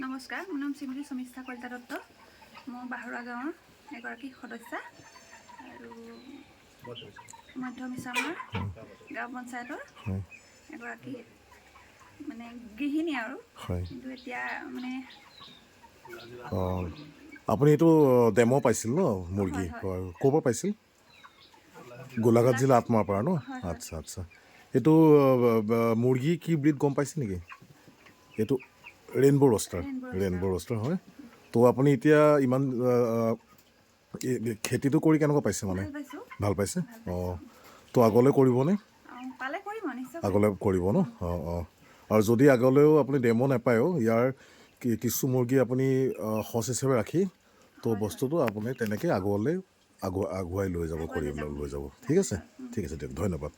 নমস্কাৰ, মোৰ নাম শ্ৰীমতী সমীক্ষা কলিতা দত্ত। মই বাহৰুৱা গাঁৱৰ এগৰাকী সদস্যা আৰু মধ্য মিছামৰ গাঁও পঞ্চায়তৰ এগৰাকী মানে গৃহিণী আৰু কিন্তু এতিয়া মানে আপুনি এইটো ডেমো পাইছিল ন মুৰ্গী ক'ৰ পৰা পাইছিল? গোলাঘাট জিলা আত্মাৰ পৰা ন? আচ্ছা আচ্ছা। এইটো মুৰ্গী কি ব্ৰিড গম পাইছে নেকি? এইটো ৰেইনব' ৰ'ষ্টাৰ হয়। তো আপুনি এতিয়া ইমান খেতিটো কৰি কেনেকুৱা পাইছে মানে? ভাল পাইছে? অঁ, তো আগলৈ কৰিবনে? আগলৈ কৰিব ন? অঁ। আৰু যদি আগলৈও আপুনি ডেমো নাপায়ো, ইয়াৰ কিছু মুৰ্গী আপুনি সঁচ হিচাপে ৰাখি তো বস্তুটো আপুনি তেনেকৈ আগুৱাই লৈ যাব, কৰিবলৈ লৈ যাব। ঠিক আছে দিয়ক, ধন্যবাদ।